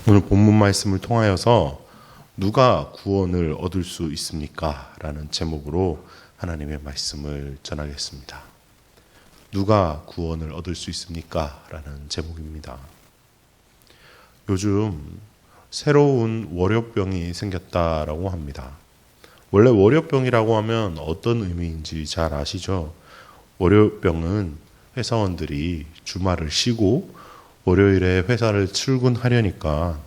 오늘 본문 말씀을 통하여서 누가 구원을 얻을 수 있습니까? 라는 제목으로 하나님의 말씀을 전하겠습니다. 누가 구원을 얻을 수 있습니까? 라는 제목입니다. 요즘 새로운 월요병이 생겼다라고 합니다. 원래 월요병이라고 하면 어떤 의미인지 잘 아시죠? 월요병은 회사원들이 주말을 쉬고 월요일에 회사를 출근하려니까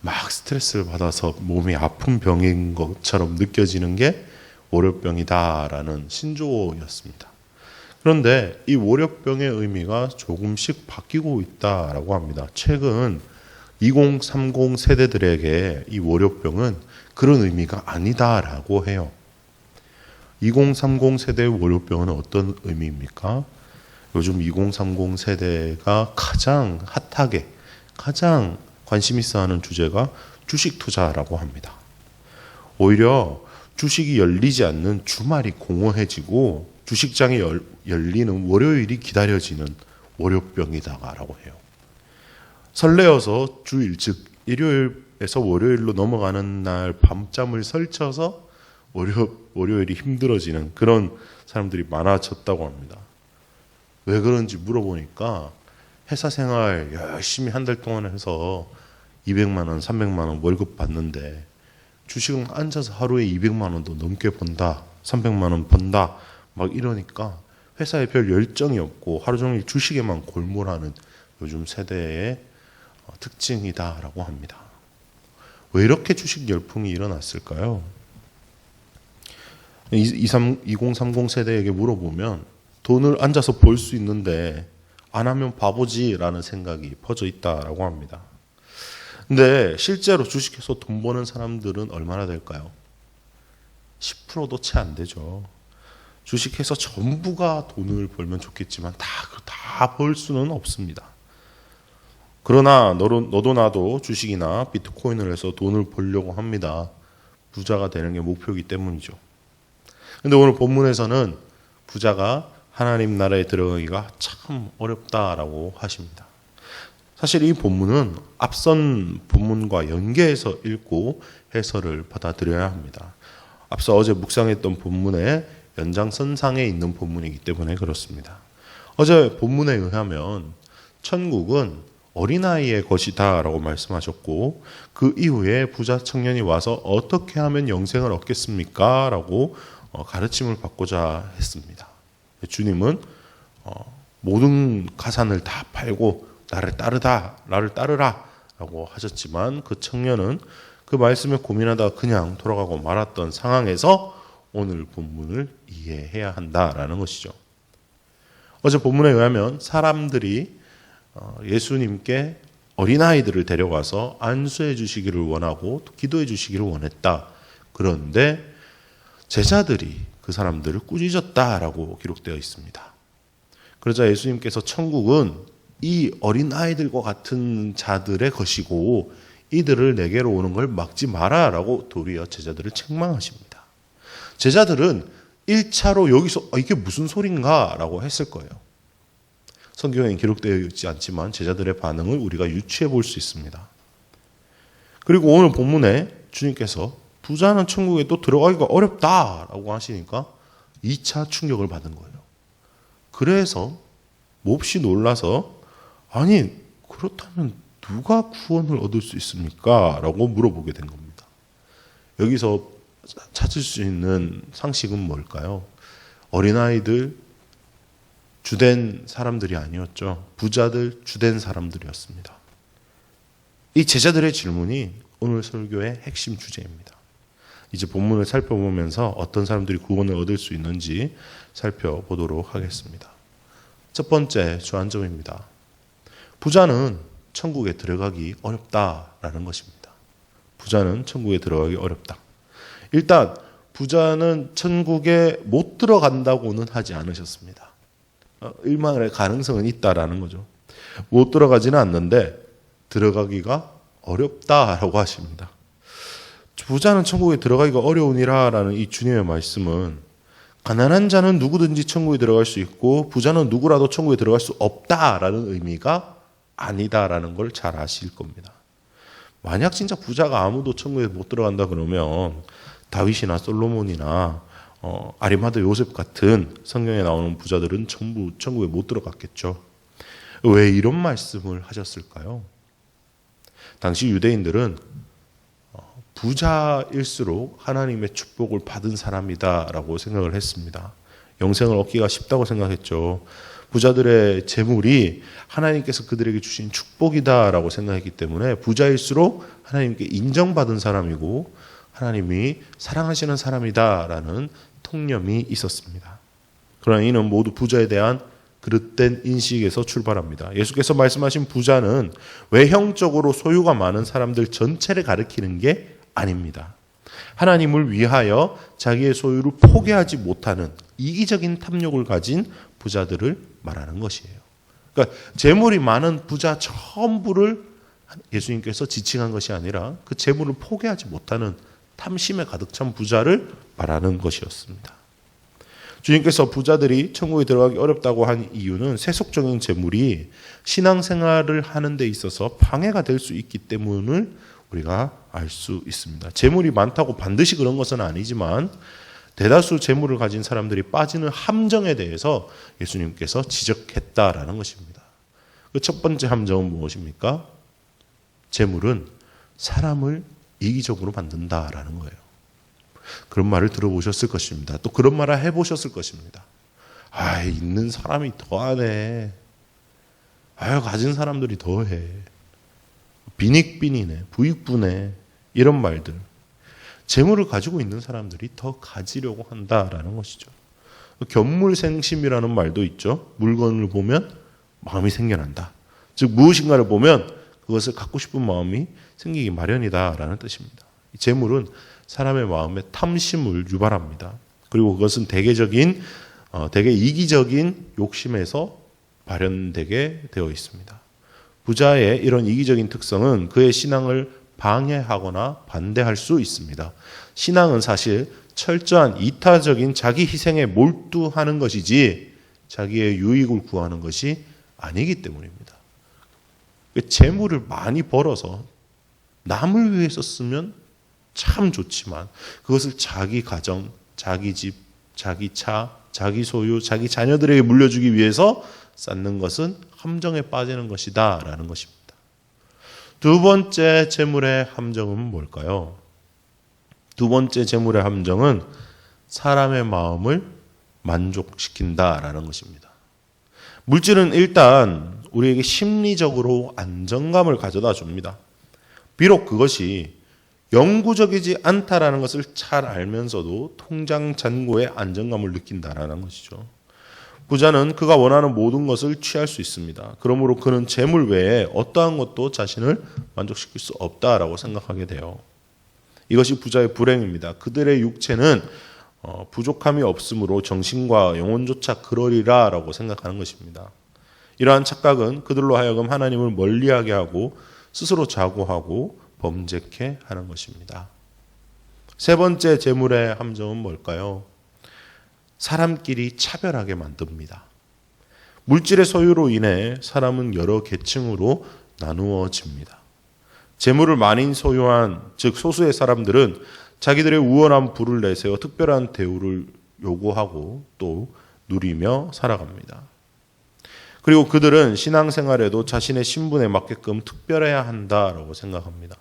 막 스트레스를 받아서 몸이 아픈 병인 것처럼 느껴지는 게 월요병이다라는 신조어였습니다. 그런데 이 월요병의 의미가 조금씩 바뀌고 있다라고 합니다. 최근 2030 세대들에게 이 월요병은 그런 의미가 아니다라고 해요. 2030 세대의 월요병은 어떤 의미입니까? 요즘 2030 세대가 가장 핫하게, 가장 관심 있어 하는 주제가 주식 투자라고 합니다. 오히려 주식이 열리지 않는 주말이 공허해지고 주식장이 열리는 월요일이 기다려지는 월요병이다라고 해요. 설레어서 주일, 즉 일요일에서 월요일로 넘어가는 날 밤잠을 설쳐서 월요일이 힘들어지는 그런 사람들이 많아졌다고 합니다. 왜 그런지 물어보니까 회사 생활 열심히 한 달 동안 해서 200만 원, 300만 원 월급 받는데 주식은 앉아서 하루에 200만 원도 넘게 번다, 300만 원 번다 막 이러니까 회사에 별 열정이 없고 하루 종일 주식에만 골몰하는 요즘 세대의 특징이다라고 합니다. 왜 이렇게 주식 열풍이 일어났을까요? 2030 세대에게 물어보면 돈을 앉아서 벌 수 있는데 안 하면 바보지라는 생각이 퍼져 있다라고 합니다. 근데 실제로 주식해서 돈 버는 사람들은 얼마나 될까요? 10%도 채 안 되죠. 주식해서 전부가 돈을 벌면 좋겠지만 다 벌 수는 없습니다. 그러나 너도 나도 주식이나 비트코인을 해서 돈을 벌려고 합니다. 부자가 되는 게 목표이기 때문이죠. 근데 오늘 본문에서는 부자가 하나님 나라에 들어가기가 참 어렵다라고 하십니다. 사실 이 본문은 앞선 본문과 연계해서 읽고 해설을 받아들여야 합니다. 앞서 어제 묵상했던 본문의 연장선상에 있는 본문이기 때문에 그렇습니다. 어제 본문에 의하면 천국은 어린아이의 것이다 라고 말씀하셨고 그 이후에 부자 청년이 와서 어떻게 하면 영생을 얻겠습니까? 라고 가르침을 받고자 했습니다. 주님은 모든 가산을 다 팔고 나를 따르라 라고 하셨지만 그 청년은 그 말씀에 고민하다가 그냥 돌아가고 말았던 상황에서 오늘 본문을 이해해야 한다라는 것이죠. 어제 본문에 의하면 사람들이 예수님께 어린아이들을 데려가서 안수해 주시기를 원하고 기도해 주시기를 원했다. 그런데 제자들이 그 사람들을 꾸짖었다라고 기록되어 있습니다. 그러자 예수님께서 천국은 이 어린아이들과 같은 자들의 것이고 이들을 내게로 오는 걸 막지 마라라고 도리어 제자들을 책망하십니다. 제자들은 1차로 여기서 이게 무슨 소린가 라고 했을 거예요. 성경에 기록되어 있지 않지만 제자들의 반응을 우리가 유추해 볼 수 있습니다. 그리고 오늘 본문에 주님께서 부자는 천국에 또 들어가기가 어렵다라고 하시니까 2차 충격을 받은 거예요. 그래서 몹시 놀라서 아니 그렇다면 누가 구원을 얻을 수 있습니까? 라고 물어보게 된 겁니다. 여기서 찾을 수 있는 상식은 뭘까요? 어린아이들 주된 사람들이 아니었죠. 부자들 주된 사람들이었습니다. 이 제자들의 질문이 오늘 설교의 핵심 주제입니다. 이제 본문을 살펴보면서 어떤 사람들이 구원을 얻을 수 있는지 살펴보도록 하겠습니다. 첫 번째 주안점입니다. 부자는 천국에 들어가기 어렵다라는 것입니다. 부자는 천국에 들어가기 어렵다. 일단 부자는 천국에 못 들어간다고는 하지 않으셨습니다. 일만의 가능성은 있다라는 거죠. 못 들어가지는 않는데 들어가기가 어렵다라고 하십니다. 부자는 천국에 들어가기가 어려우니라라는 이 주님의 말씀은 가난한 자는 누구든지 천국에 들어갈 수 있고 부자는 누구라도 천국에 들어갈 수 없다라는 의미가 아니다라는 걸 잘 아실 겁니다. 만약 진짜 부자가 아무도 천국에 못 들어간다 그러면 다윗이나 솔로몬이나 아리마다 요셉 같은 성경에 나오는 부자들은 전부 천국에 못 들어갔겠죠. 왜 이런 말씀을 하셨을까요? 당시 유대인들은 부자일수록 하나님의 축복을 받은 사람이다라고 생각을 했습니다. 영생을 얻기가 쉽다고 생각했죠. 부자들의 재물이 하나님께서 그들에게 주신 축복이다라고 생각했기 때문에 부자일수록 하나님께 인정받은 사람이고 하나님이 사랑하시는 사람이다라는 통념이 있었습니다. 그러나 이는 모두 부자에 대한 그릇된 인식에서 출발합니다. 예수께서 말씀하신 부자는 외형적으로 소유가 많은 사람들 전체를 가리키는 게 아닙니다. 하나님을 위하여 자기의 소유를 포기하지 못하는 이기적인 탐욕을 가진 부자들을 말하는 것이에요. 그러니까 재물이 많은 부자 전부를 예수님께서 지칭한 것이 아니라 그 재물을 포기하지 못하는 탐심에 가득 찬 부자를 말하는 것이었습니다. 주님께서 부자들이 천국에 들어가기 어렵다고 한 이유는 세속적인 재물이 신앙생활을 하는 데 있어서 방해가 될 수 있기 때문을 우리가 알 수 있습니다. 재물이 많다고 반드시 그런 것은 아니지만 대다수 재물을 가진 사람들이 빠지는 함정에 대해서 예수님께서 지적했다라는 것입니다. 그 첫 번째 함정은 무엇입니까? 재물은 사람을 이기적으로 만든다라는 거예요. 그런 말을 들어보셨을 것입니다. 또 그런 말을 해보셨을 것입니다. 있는 사람이 더하네. 가진 사람들이 더해. 빈익빈이네. 부익부네. 이런 말들. 재물을 가지고 있는 사람들이 더 가지려고 한다라는 것이죠. 견물생심이라는 말도 있죠. 물건을 보면 마음이 생겨난다. 즉 무엇인가를 보면 그것을 갖고 싶은 마음이 생기기 마련이다라는 뜻입니다. 재물은 사람의 마음에 탐심을 유발합니다. 그리고 그것은 대개 이기적인 욕심에서 발현되게 되어 있습니다. 부자의 이런 이기적인 특성은 그의 신앙을 방해하거나 반대할 수 있습니다. 신앙은 사실 철저한 이타적인 자기 희생에 몰두하는 것이지 자기의 유익을 구하는 것이 아니기 때문입니다. 재물을 많이 벌어서 남을 위해서 쓰면 참 좋지만 그것을 자기 가정, 자기 집, 자기 차, 자기 소유, 자기 자녀들에게 물려주기 위해서 쌓는 것은 함정에 빠지는 것이다 라는 것입니다. 두 번째 재물의 함정은 뭘까요? 두 번째 재물의 함정은 사람의 마음을 만족시킨다라는 것입니다. 물질은 일단 우리에게 심리적으로 안정감을 가져다 줍니다. 비록 그것이 영구적이지 않다라는 것을 잘 알면서도 통장 잔고의 안정감을 느낀다라는 것이죠. 부자는 그가 원하는 모든 것을 취할 수 있습니다. 그러므로 그는 재물 외에 어떠한 것도 자신을 만족시킬 수 없다라고 생각하게 돼요. 이것이 부자의 불행입니다. 그들의 육체는 부족함이 없으므로 정신과 영혼조차 그러리라라고 생각하는 것입니다. 이러한 착각은 그들로 하여금 하나님을 멀리하게 하고 스스로 자고하고 범죄케 하는 것입니다. 세 번째 재물의 함정은 뭘까요? 사람끼리 차별하게 만듭니다. 물질의 소유로 인해 사람은 여러 계층으로 나누어집니다. 재물을 많이 소유한 즉 소수의 사람들은 자기들의 우월한 부를 내세워 특별한 대우를 요구하고 또 누리며 살아갑니다. 그리고 그들은 신앙생활에도 자신의 신분에 맞게끔 특별해야 한다라고 생각합니다.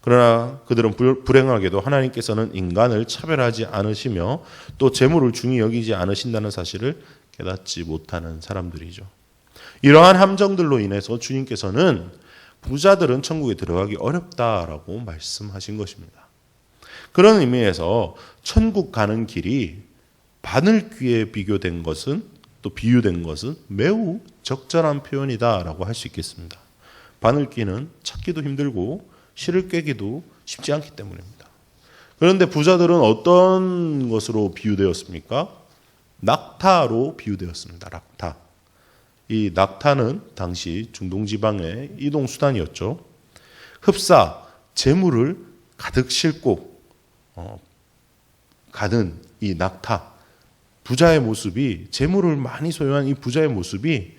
그러나 그들은 불행하게도 하나님께서는 인간을 차별하지 않으시며 또 재물을 중히 여기지 않으신다는 사실을 깨닫지 못하는 사람들이죠. 이러한 함정들로 인해서 주님께서는 부자들은 천국에 들어가기 어렵다라고 말씀하신 것입니다. 그런 의미에서 천국 가는 길이 바늘귀에 비교된 것은 또 비유된 것은 매우 적절한 표현이다라고 할 수 있겠습니다. 바늘귀는 찾기도 힘들고 실을 꿰기도 쉽지 않기 때문입니다. 그런데 부자들은 어떤 것으로 비유되었습니까? 낙타로 비유되었습니다. 낙타. 이 낙타는 당시 중동 지방의 이동 수단이었죠. 흡사, 재물을 가득 싣고 가는 이 낙타, 부자의 모습이 재물을 많이 소유한 이 부자의 모습이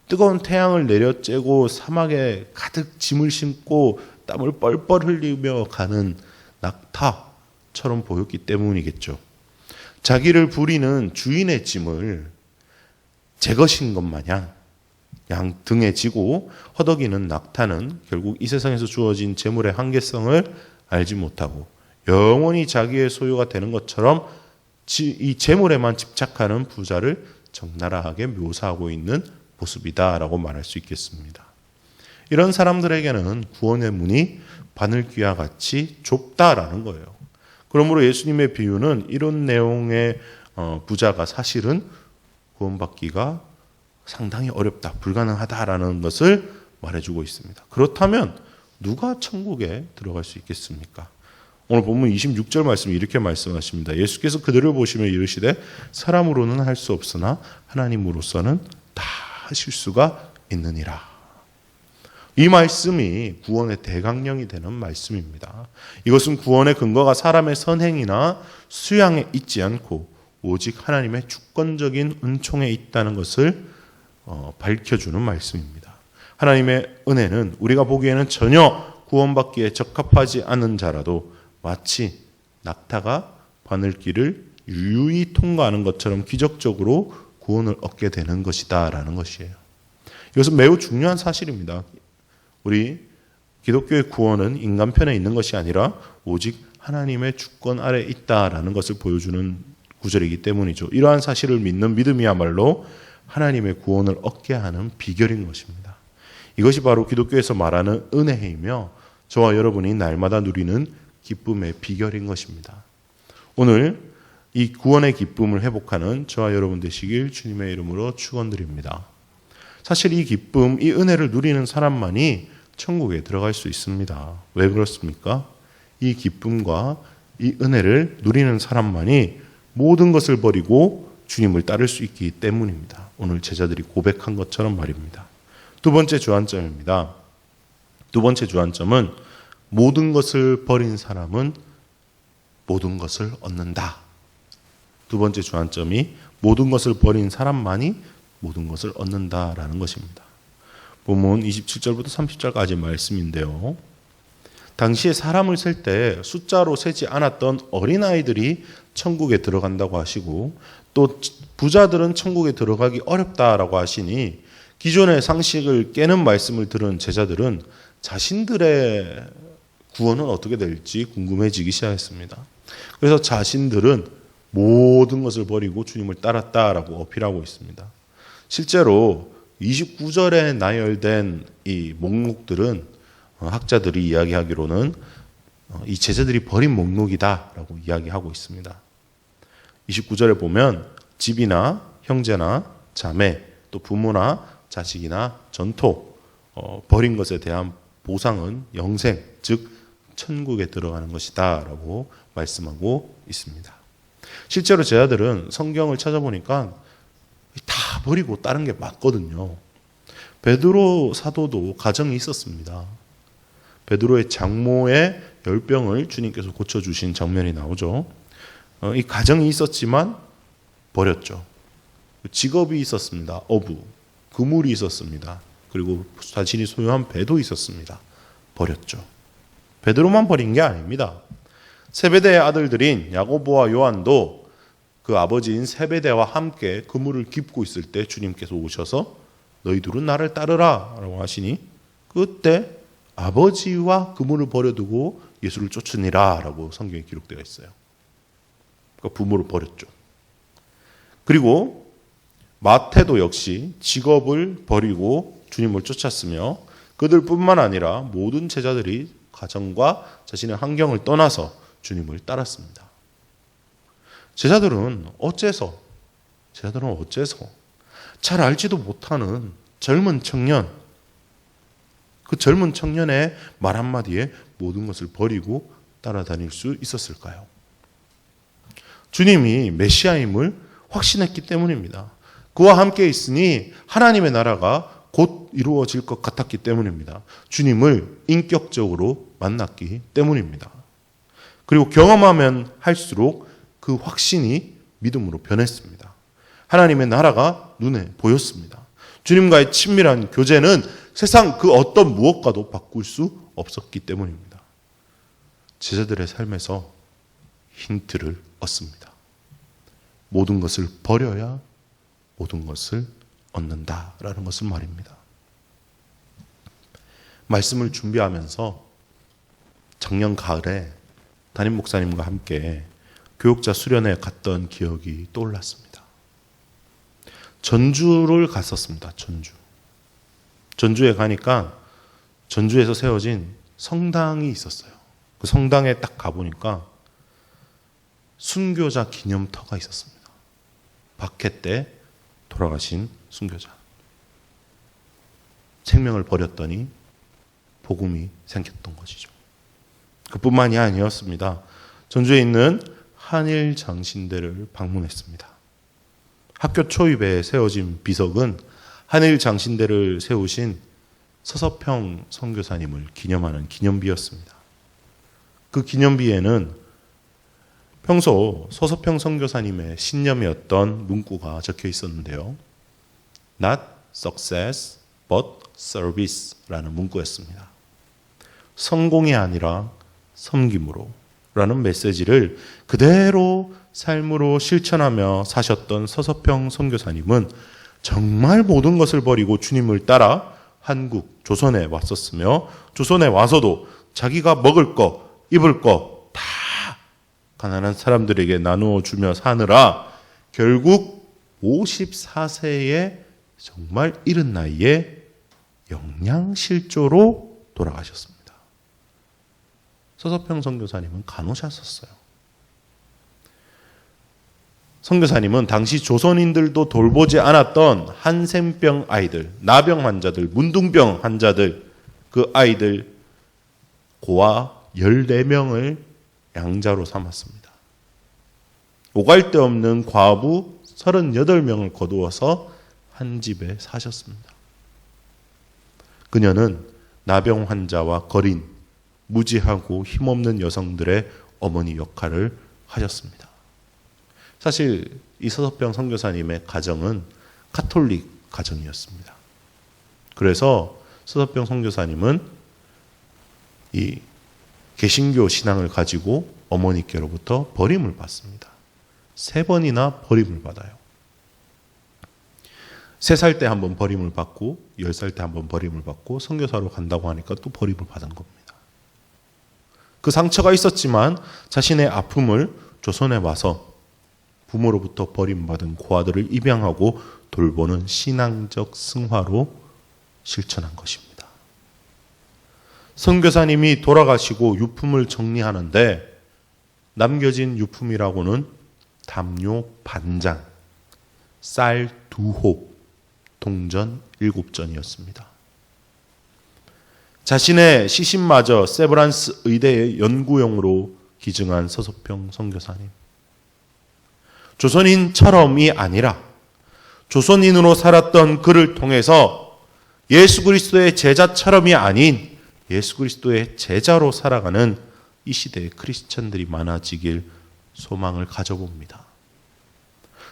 뜨거운 태양을 내려쬐고 사막에 가득 짐을 싣고 땀을 뻘뻘 흘리며 가는 낙타처럼 보였기 때문이겠죠. 자기를 부리는 주인의 짐을 제 것인 것 마냥 양 등에 지고 허덕이는 낙타는 결국 이 세상에서 주어진 재물의 한계성을 알지 못하고 영원히 자기의 소유가 되는 것처럼 이 재물에만 집착하는 부자를 적나라하게 묘사하고 있는 모습이다라고 말할 수 있겠습니다. 이런 사람들에게는 구원의 문이 바늘귀와 같이 좁다라는 거예요. 그러므로 예수님의 비유는 이런 내용의 부자가 사실은 구원받기가 상당히 어렵다, 불가능하다라는 것을 말해주고 있습니다. 그렇다면 누가 천국에 들어갈 수 있겠습니까? 오늘 본문 26절 말씀이 이렇게 말씀하십니다. 예수께서 그들을 보시며 이르시되 사람으로는 할 수 없으나 하나님으로서는 다 하실 수가 있느니라. 이 말씀이 구원의 대강령이 되는 말씀입니다. 이것은 구원의 근거가 사람의 선행이나 수양에 있지 않고 오직 하나님의 주권적인 은총에 있다는 것을 밝혀주는 말씀입니다. 하나님의 은혜는 우리가 보기에는 전혀 구원받기에 적합하지 않은 자라도 마치 낙타가 바늘길을 유유히 통과하는 것처럼 기적적으로 구원을 얻게 되는 것이다라는 것이에요. 이것은 매우 중요한 사실입니다. 우리 기독교의 구원은 인간 편에 있는 것이 아니라 오직 하나님의 주권 아래 있다라는 것을 보여주는 구절이기 때문이죠. 이러한 사실을 믿는 믿음이야말로 하나님의 구원을 얻게 하는 비결인 것입니다. 이것이 바로 기독교에서 말하는 은혜이며 저와 여러분이 날마다 누리는 기쁨의 비결인 것입니다. 오늘 이 구원의 기쁨을 회복하는 저와 여러분 되시길 주님의 이름으로 축원드립니다. 사실 이 기쁨, 이 은혜를 누리는 사람만이 천국에 들어갈 수 있습니다. 왜 그렇습니까? 이 기쁨과 이 은혜를 누리는 사람만이 모든 것을 버리고 주님을 따를 수 있기 때문입니다. 오늘 제자들이 고백한 것처럼 말입니다. 두 번째 주안점입니다. 두 번째 주안점은 모든 것을 버린 사람은 모든 것을 얻는다. 두 번째 주안점이 모든 것을 버린 사람만이 모든 것을 얻는다라는 것입니다. 본문 27절부터 30절까지 말씀인데요. 당시에 사람을 셀 때 숫자로 세지 않았던 어린아이들이 천국에 들어간다고 하시고 또 부자들은 천국에 들어가기 어렵다라고 하시니 기존의 상식을 깨는 말씀을 들은 제자들은 자신들의 구원은 어떻게 될지 궁금해지기 시작했습니다. 그래서 자신들은 모든 것을 버리고 주님을 따랐다라고 어필하고 있습니다. 실제로 29절에 나열된 이 목록들은 학자들이 이야기하기로는 이 제자들이 버린 목록이다라고 이야기하고 있습니다. 29절에 보면 집이나 형제나 자매 또 부모나 자식이나 전토 버린 것에 대한 보상은 영생 즉 천국에 들어가는 것이다 라고 말씀하고 있습니다. 실제로 제자들은 성경을 찾아보니까 다 버리고 따른 게 맞거든요. 베드로 사도도 가정이 있었습니다. 베드로의 장모의 열병을 주님께서 고쳐주신 장면이 나오죠. 이 가정이 있었지만 버렸죠. 직업이 있었습니다. 어부, 그물이 있었습니다. 그리고 자신이 소유한 배도 있었습니다. 버렸죠. 베드로만 버린 게 아닙니다. 세베대의 아들들인 야고보와 요한도 그 아버지인 세베대와 함께 그물을 깁고 있을 때 주님께서 오셔서 너희 둘은 나를 따르라 라고 하시니 그때 아버지와 그물을 버려두고 예수를 쫓으니라 라고 성경에 기록되어 있어요. 그러니까 부모를 버렸죠. 그리고 마태도 역시 직업을 버리고 주님을 쫓았으며 그들뿐만 아니라 모든 제자들이 가정과 자신의 환경을 떠나서 주님을 따랐습니다. 제자들은 어째서 잘 알지도 못하는 젊은 청년, 그 젊은 청년의 말 한마디에 모든 것을 버리고 따라다닐 수 있었을까요? 주님이 메시아임을 확신했기 때문입니다. 그와 함께 있으니 하나님의 나라가 곧 이루어질 것 같았기 때문입니다. 주님을 인격적으로 만났기 때문입니다. 그리고 경험하면 할수록 그 확신이 믿음으로 변했습니다. 하나님의 나라가 눈에 보였습니다. 주님과의 친밀한 교제는 세상 그 어떤 무엇과도 바꿀 수 없었기 때문입니다. 제자들의 삶에서 힌트를 얻습니다. 모든 것을 버려야 모든 것을 얻는다라는 것을 말입니다. 말씀을 준비하면서 작년 가을에 담임 목사님과 함께 교육자 수련회 갔던 기억이 떠올랐습니다. 전주를 갔었습니다. 전주에 가니까 전주에서 세워진 성당이 있었어요. 그 성당에 딱 가보니까 순교자 기념터가 있었습니다. 박해 때 돌아가신 순교자. 생명을 버렸더니 복음이 생겼던 것이죠. 그뿐만이 아니었습니다. 전주에 있는 한일 장신대를 방문했습니다. 학교 초입에 세워진 비석은 한일 장신대를 세우신 서서평 선교사님을 기념하는 기념비였습니다. 그 기념비에는 평소 서서평 선교사님의 신념이었던 문구가 적혀 있었는데요. Not success, but service라는 문구였습니다. 성공이 아니라 섬김으로 라는 메시지를 그대로 삶으로 실천하며 사셨던 서서평 선교사님은 정말 모든 것을 버리고 주님을 따라 한국, 조선에 왔었으며 조선에 와서도 자기가 먹을 거, 입을 거 다 가난한 사람들에게 나누어 주며 사느라 결국 54세에 정말 이른 나이에 영양실조로 돌아가셨습니다. 서서평 선교사님은 간호사셨어요. 선교사님은 당시 조선인들도 돌보지 않았던 한센병 아이들, 나병 환자들, 문둥병 환자들, 그 아이들 고아 14명을 양자로 삼았습니다. 오갈 데 없는 과부 38명을 거두어서 한 집에 사셨습니다. 그녀는 나병 환자와 거린, 무지하고 힘없는 여성들의 어머니 역할을 하셨습니다. 사실 이 서서평 선교사님의 가정은 카톨릭 가정이었습니다. 그래서 서서평 선교사님은 이 개신교 신앙을 가지고 어머니께로부터 버림을 받습니다. 3번이나 버림을 받아요. 3살 때 한 번 버림을 받고 10살 때 한 번 버림을 받고 선교사로 간다고 하니까 또 버림을 받은 겁니다. 그 상처가 있었지만 자신의 아픔을 조선에 와서 부모로부터 버림받은 고아들을 입양하고 돌보는 신앙적 승화로 실천한 것입니다. 선교사님이 돌아가시고 유품을 정리하는데 남겨진 유품이라고는 담요 반장, 쌀 2홉, 동전 7전이었습니다. 자신의 시신마저 세브란스 의대의 연구용으로 기증한 서서평 선교사님. 조선인처럼이 아니라 조선인으로 살았던 그를 통해서 예수 그리스도의 제자처럼이 아닌 예수 그리스도의 제자로 살아가는 이 시대의 크리스찬들이 많아지길 소망을 가져봅니다.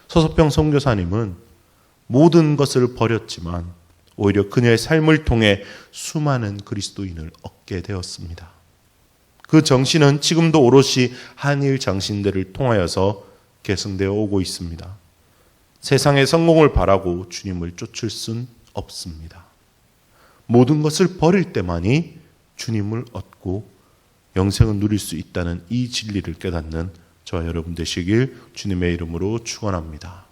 서서평 선교사님은 모든 것을 버렸지만 오히려 그녀의 삶을 통해 수많은 그리스도인을 얻게 되었습니다. 그 정신은 지금도 오롯이 한일 장신대를 통하여서 계승되어 오고 있습니다. 세상의 성공을 바라고 주님을 쫓을 순 없습니다. 모든 것을 버릴 때만이 주님을 얻고 영생을 누릴 수 있다는 이 진리를 깨닫는 저와 여러분 되시길 주님의 이름으로 축원합니다.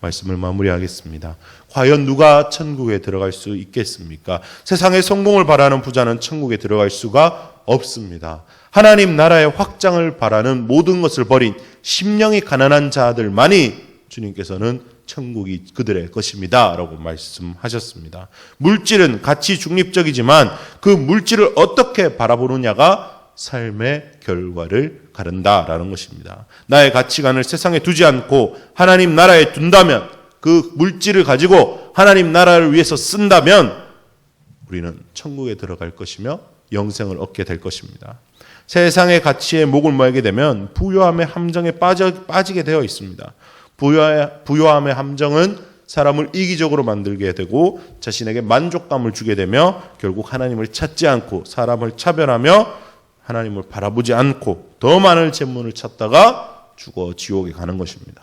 말씀을 마무리하겠습니다. 과연 누가 천국에 들어갈 수 있겠습니까? 세상의 성공을 바라는 부자는 천국에 들어갈 수가 없습니다. 하나님 나라의 확장을 바라는 모든 것을 버린 심령이 가난한 자들만이 주님께서는 천국이 그들의 것입니다 라고 말씀하셨습니다. 물질은 가치 중립적이지만 그 물질을 어떻게 바라보느냐가 삶의 결과를 가른다라는 것입니다. 나의 가치관을 세상에 두지 않고 하나님 나라에 둔다면, 그 물질을 가지고 하나님 나라를 위해서 쓴다면 우리는 천국에 들어갈 것이며 영생을 얻게 될 것입니다. 세상의 가치에 목을 매게 되면 부요함의 함정에 빠지게 되어 있습니다. 부요함의 함정은 사람을 이기적으로 만들게 되고 자신에게 만족감을 주게 되며 결국 하나님을 찾지 않고 사람을 차별하며 하나님을 바라보지 않고 더 많은 재물을 찾다가 죽어 지옥에 가는 것입니다.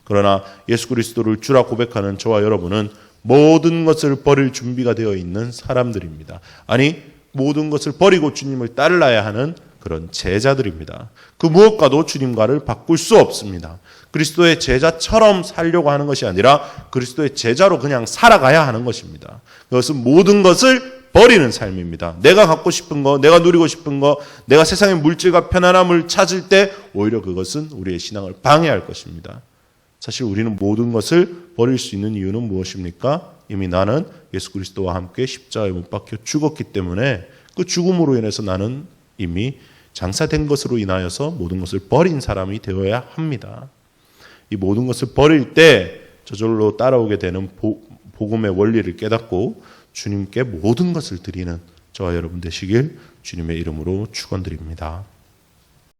그러나 예수 그리스도를 주라 고백하는 저와 여러분은 모든 것을 버릴 준비가 되어 있는 사람들입니다. 아니, 모든 것을 버리고 주님을 따라야 하는 그런 제자들입니다. 그 무엇과도 주님과를 바꿀 수 없습니다. 그리스도의 제자처럼 살려고 하는 것이 아니라 그리스도의 제자로 그냥 살아가야 하는 것입니다. 그것은 모든 것을 버리는 삶입니다. 내가 갖고 싶은 거, 내가 누리고 싶은 거, 내가 세상의 물질과 편안함을 찾을 때 오히려 그것은 우리의 신앙을 방해할 것입니다. 사실 우리는 모든 것을 버릴 수 있는 이유는 무엇입니까? 이미 나는 예수 그리스도와 함께 십자가에 못 박혀 죽었기 때문에 그 죽음으로 인해서 나는 이미 장사된 것으로 인하여서 모든 것을 버린 사람이 되어야 합니다. 이 모든 것을 버릴 때 저절로 따라오게 되는 복음의 원리를 깨닫고 주님께 모든 것을 드리는 저와 여러분 되시길 주님의 이름으로 축원드립니다.